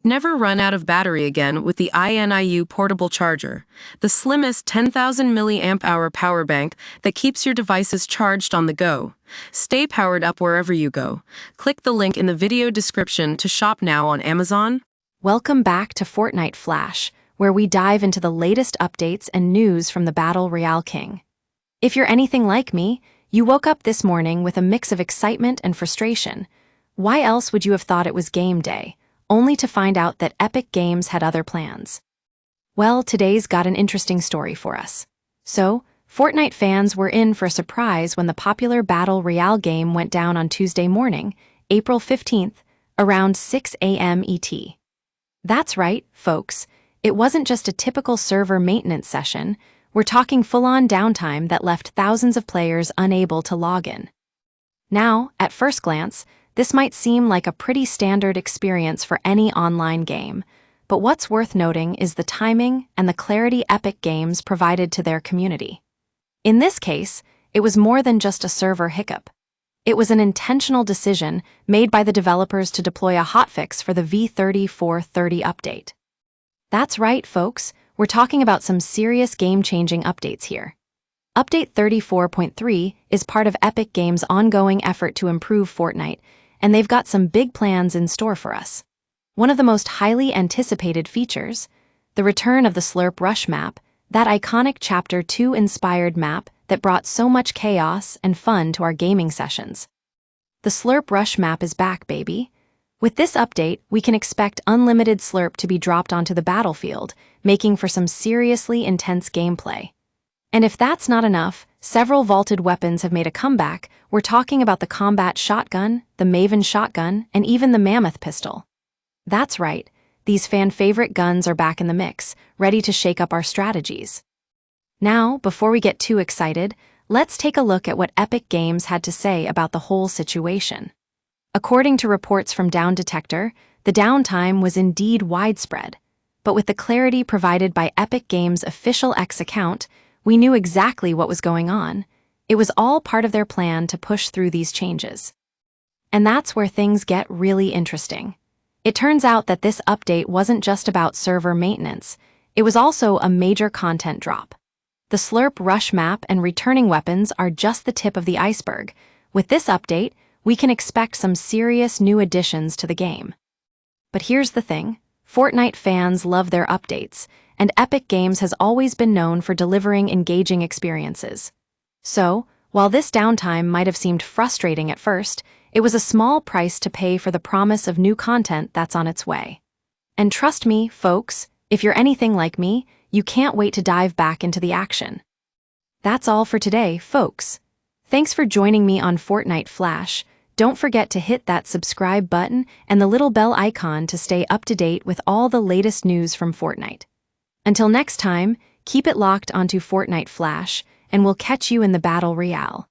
Never run out of battery again with the INIU portable charger, the slimmest 10,000 mAh power bank that keeps your devices charged on the go. Stay powered up wherever you go. Click the link in the video description to shop now on Amazon. Welcome back to Fortnite Flash, where we dive into the latest updates and news from the Battle Royale King. If you're anything like me, you woke up this morning with a mix of excitement and frustration. Why else would you have thought it was game day, only to find out that Epic Games had other plans? Well, today's got an interesting story for us. So, Fortnite fans were in for a surprise when the popular Battle Royale game went down on Tuesday morning, April 15th, around 6 a.m. ET. That's right, folks. It wasn't just a typical server maintenance session. We're talking full-on downtime that left thousands of players unable to log in. Now, at first glance, this might seem like a pretty standard experience for any online game, but what's worth noting is the timing and the clarity Epic Games provided to their community. In this case, it was more than just a server hiccup. It was an intentional decision made by the developers to deploy a hotfix for the v34.30 update. That's right, folks, we're talking about some serious game-changing updates here. Update 34.3 is part of Epic Games' ongoing effort to improve Fortnite, and they've got some big plans in store for us. One of the most highly anticipated features, the return of the Slurp Rush map, that iconic Chapter 2-inspired map that brought so much chaos and fun to our gaming sessions. The Slurp Rush map is back, baby. With this update, we can expect unlimited Slurp to be dropped onto the battlefield, making for some seriously intense gameplay. And if that's not enough, several vaulted weapons have made a comeback. We're talking about the combat shotgun, the Maven shotgun, and even the Mammoth pistol. That's right, these fan-favorite guns are back in the mix, ready to shake up our strategies. Now, before we get too excited, let's take a look at what Epic Games had to say about the whole situation. According to reports from Down Detector, the downtime was indeed widespread, but with the clarity provided by Epic Games' official X account, we knew exactly what was going on. It was all part of their plan to push through these changes. And that's where things get really interesting. It turns out that this update wasn't just about server maintenance, it was also a major content drop. The Slurp Rush map and returning weapons are just the tip of the iceberg. With this update, we can expect some serious new additions to the game. But here's the thing, Fortnite fans love their updates, and Epic Games has always been known for delivering engaging experiences. So, while this downtime might have seemed frustrating at first, it was a small price to pay for the promise of new content that's on its way. And trust me, folks, if you're anything like me, you can't wait to dive back into the action. That's all for today, folks. Thanks for joining me on Fortnite Flash. Don't forget to hit that subscribe button and the little bell icon to stay up to date with all the latest news from Fortnite. Until next time, keep it locked onto Fortnite Flash, and we'll catch you in the Battle Royale.